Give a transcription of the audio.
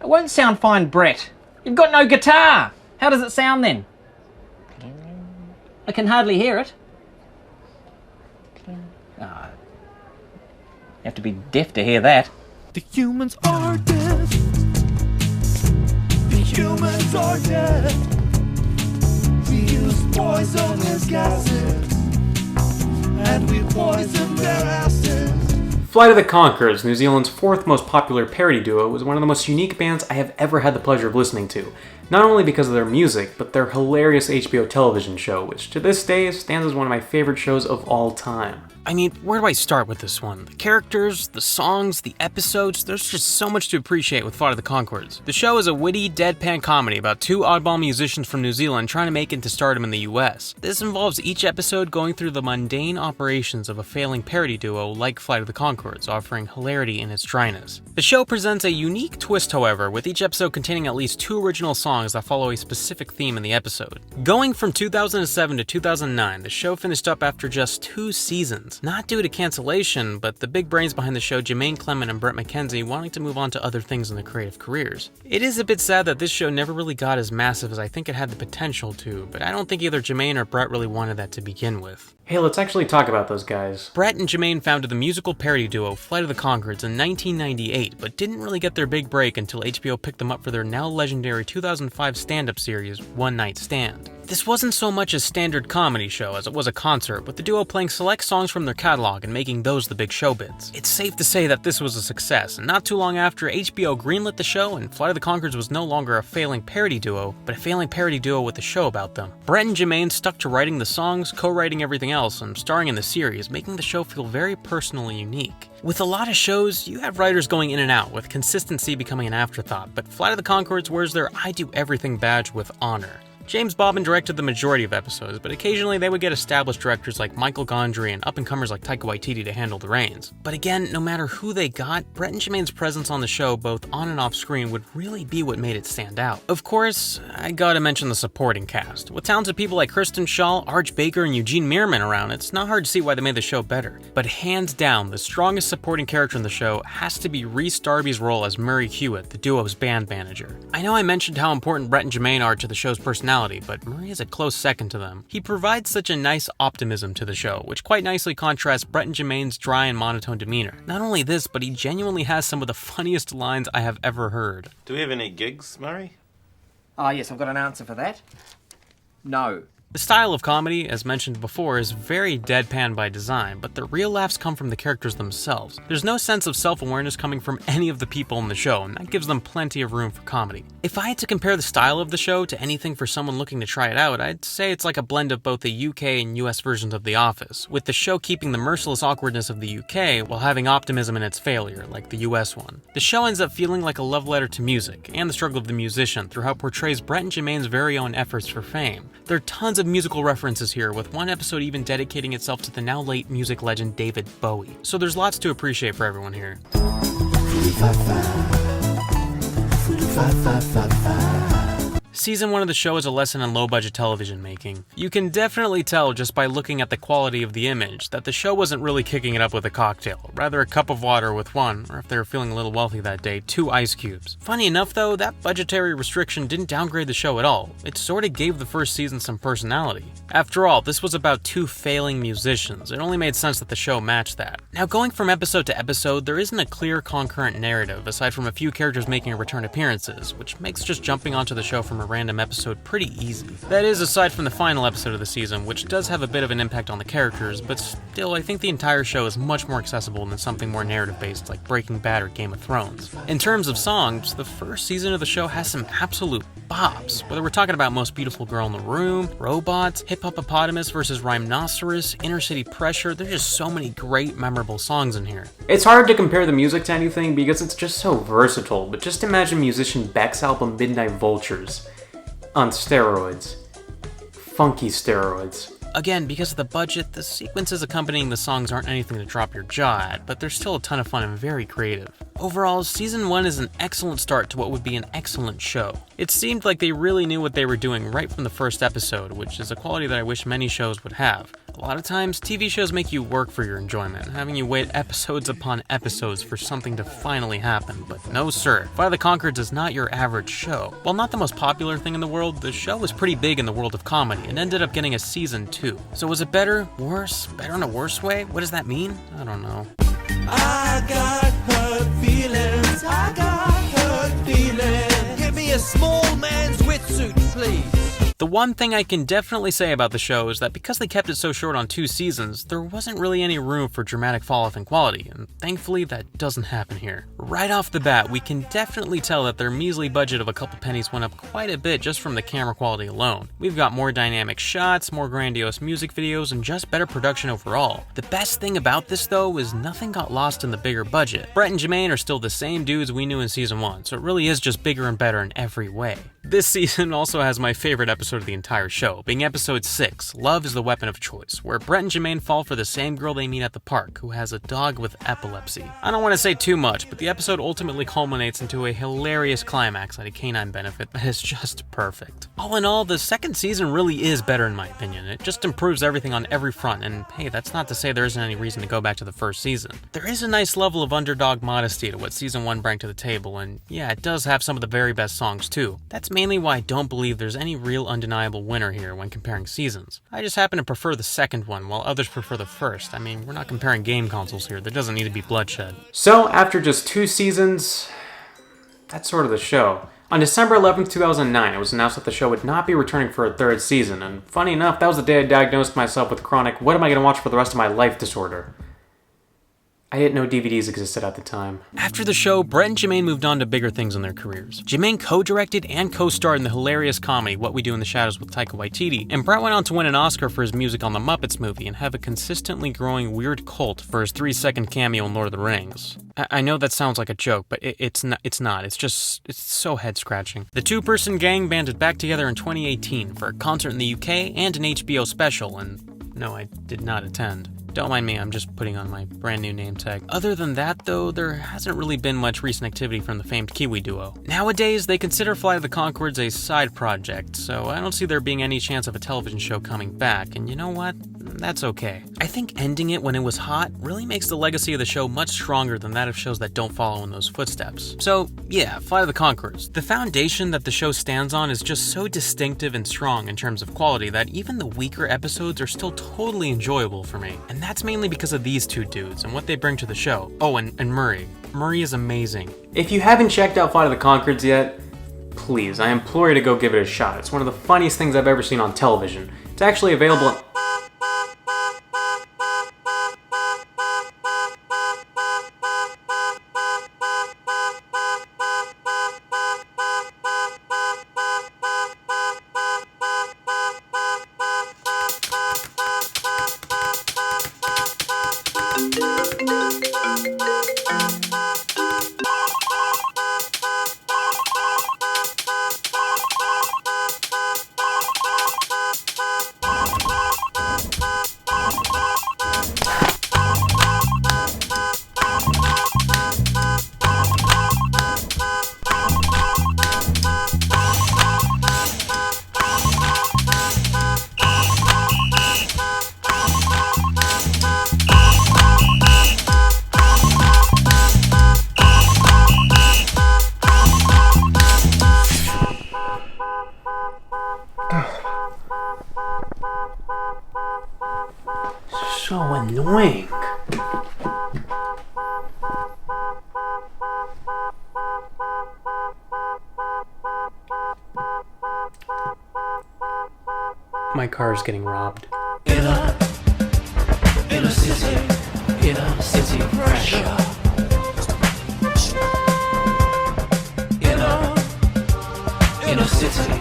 It won't sound fine, Brett. You've got no guitar. How does it sound then? I can hardly hear it. Ah, you have to be deaf to hear that. The humans are dead. The humans are dead. We use poisonous gases, and we poison their asses. Flight of the Conchords, New Zealand's fourth most popular parody duo, was one of the most unique bands I have ever had the pleasure of listening to. Not only because of their music, but their hilarious HBO television show, which to this day stands as one of my favorite shows of all time. I mean, where do I start with this one? The characters, the songs, the episodes, there's just so much to appreciate with Flight of the Conchords. The show is a witty, deadpan comedy about two oddball musicians from New Zealand trying to make it into stardom in the US. This involves each episode going through the mundane operations of a failing parody duo like Flight of the Conchords, offering hilarity in its dryness. The show presents a unique twist, however, with each episode containing at least two original songs that follow a specific theme in the episode. Going from 2007 to 2009, the show finished up after just 2 seasons. Not due to cancellation, but the big brains behind the show, Jermaine Clement and Brett McKenzie, wanting to move on to other things in their creative careers. It is a bit sad that this show never really got as massive as I think it had the potential to, but I don't think either Jermaine or Brett really wanted that to begin with. Hey, let's actually talk about those guys. Brett and Jermaine founded the musical parody duo Flight of the Conchords in 1998, but didn't really get their big break until HBO picked them up for their now legendary 2005 stand-up series, One Night Stand. This wasn't so much a standard comedy show as it was a concert, with the duo playing select songs from their catalog and making those the big show bits. It's safe to say that this was a success, and not too long after, HBO greenlit the show, and Flight of the Conchords was no longer a failing parody duo, but a failing parody duo with a show about them. Brett and Jermaine stuck to writing the songs, co-writing everything else, and starring in the series, making the show feel very personal and unique. With a lot of shows, you have writers going in and out, with consistency becoming an afterthought, but Flight of the Conchords wears their I do everything badge with honor. James Bobbin directed the majority of episodes, but occasionally they would get established directors like Michael Gondry and up-and-comers like Taika Waititi to handle the reins. But again, no matter who they got, Brett and Jermaine's presence on the show, both on and off screen, would really be what made it stand out. Of course, I gotta mention the supporting cast. With talented people like Kristen Schaal, Arch Baker, and Eugene Meerman around, it's not hard to see why they made the show better. But hands down, the strongest supporting character in the show has to be Rhys Darby's role as Murray Hewitt, the duo's band manager. I know I mentioned how important Brett and Jermaine are to the show's personality, but Murray is a close second to them. He provides such a nice optimism to the show, which quite nicely contrasts Brett and Jermaine's dry and monotone demeanor. Not only this, but he genuinely has some of the funniest lines I have ever heard. Do we have any gigs, Murray? Yes, I've got an answer for that. No. The style of comedy, as mentioned before, is very deadpan by design, but the real laughs come from the characters themselves. There's no sense of self-awareness coming from any of the people in the show, and that gives them plenty of room for comedy. If I had to compare the style of the show to anything for someone looking to try it out, I'd say it's like a blend of both the UK and US versions of The Office, with the show keeping the merciless awkwardness of the UK while having optimism in its failure, like the US one. The show ends up feeling like a love letter to music, and the struggle of the musician through how it portrays Brett and Jermaine's very own efforts for fame. There are tons of musical references here, with one episode even dedicating itself to the now late music legend David Bowie. So there's lots to appreciate for everyone here. Season 1 of the show is a lesson in low-budget television making. You can definitely tell just by looking at the quality of the image that the show wasn't really kicking it up with a cocktail, rather a cup of water with one, or if they were feeling a little wealthy that day, 2 ice cubes. Funny enough though, that budgetary restriction didn't downgrade the show at all. It sorta gave the first season some personality. After all, this was about 2 failing musicians. It only made sense that the show matched that. Now going from episode to episode, there isn't a clear concurrent narrative, aside from a few characters making return appearances, which makes just jumping onto the show from a random episode pretty easy. That is, aside from the final episode of the season, which does have a bit of an impact on the characters, but still, I think the entire show is much more accessible than something more narrative-based like Breaking Bad or Game of Thrones. In terms of songs, the first season of the show has some absolute bops, whether we're talking about Most Beautiful Girl in the Room, Robots, Hip Hoppopotamus vs. Rhymenoceros, Inner City Pressure. There's just so many great, memorable songs in here. It's hard to compare the music to anything because it's just so versatile, but just imagine musician Beck's album Midnight Vultures. On steroids. Funky steroids. Again, because of the budget, the sequences accompanying the songs aren't anything to drop your jaw at, but they're still a ton of fun and very creative. Overall, Season 1 is an excellent start to what would be an excellent show. It seemed like they really knew what they were doing right from the first episode, which is a quality that I wish many shows would have. A lot of times, TV shows make you work for your enjoyment, having you wait episodes upon episodes for something to finally happen, but no sir, Flight of the Conchords is not your average show. While not the most popular thing in the world, the show was pretty big in the world of comedy and ended up getting a season 2. So was it better? Worse? Better in a worse way? What does that mean? I don't know. I got hurt feelings. I got hurt feelings. Give me a small man's wetsuit, please. The one thing I can definitely say about the show is that because they kept it so short on 2 seasons, there wasn't really any room for dramatic fall-off in quality, and thankfully that doesn't happen here. Right off the bat, we can definitely tell that their measly budget of a couple pennies went up quite a bit just from the camera quality alone. We've got more dynamic shots, more grandiose music videos, and just better production overall. The best thing about this though is nothing got lost in the bigger budget. Brett and Jermaine are still the same dudes we knew in season 1, so it really is just bigger and better in every way. This season also has my favorite episode of the entire show, being episode 6, Love is the Weapon of Choice, where Brett and Jermaine fall for the same girl they meet at the park, who has a dog with epilepsy. I don't want to say too much, but the episode ultimately culminates into a hilarious climax at a canine benefit that is just perfect. All in all, the second season really is better in my opinion. It just improves everything on every front, and hey, that's not to say there isn't any reason to go back to the first season. There is a nice level of underdog modesty to what season 1 brought to the table, and yeah, it does have some of the very best songs too. That's mainly why I don't believe there's any real undeniable winner here when comparing seasons. I just happen to prefer the second one, while others prefer the first. I mean, we're not comparing game consoles here, there doesn't need to be bloodshed. So, after just 2 seasons, that's sort of the show. On December 11th, 2009, it was announced that the show would not be returning for a 3rd season, and funny enough, that was the day I diagnosed myself with chronic "what am I going to watch for the rest of my life" disorder. I didn't know DVDs existed at the time. After the show, Brett and Jermaine moved on to bigger things in their careers. Jermaine co-directed and co-starred in the hilarious comedy What We Do in the Shadows with Taika Waititi, and Brett went on to win an Oscar for his music on the Muppets movie and have a consistently growing weird cult for his 3-second cameo in Lord of the Rings. I know that sounds like a joke, but it's not. It's so head-scratching. The 2-person gang banded back together in 2018 for a concert in the UK and an HBO special, and no, I did not attend. Don't mind me, I'm just putting on my brand new name tag. Other than that though, there hasn't really been much recent activity from the famed Kiwi duo. Nowadays, they consider Flight of the Conchords a side project, so I don't see there being any chance of a television show coming back, and you know what? That's okay. I think ending it when it was hot really makes the legacy of the show much stronger than that of shows that don't follow in those footsteps. So yeah, Flight of the Conchords. The foundation that the show stands on is just so distinctive and strong in terms of quality that even the weaker episodes are still totally enjoyable for me. And that's mainly because of these 2 dudes and what they bring to the show. Oh, and Murray. Murray is amazing. If you haven't checked out Flight of the Conchords yet, please, I implore you to go give it a shot. It's one of the funniest things I've ever seen on television. It's actually available... So annoying. My car's getting robbed. In a city pressure. In a city.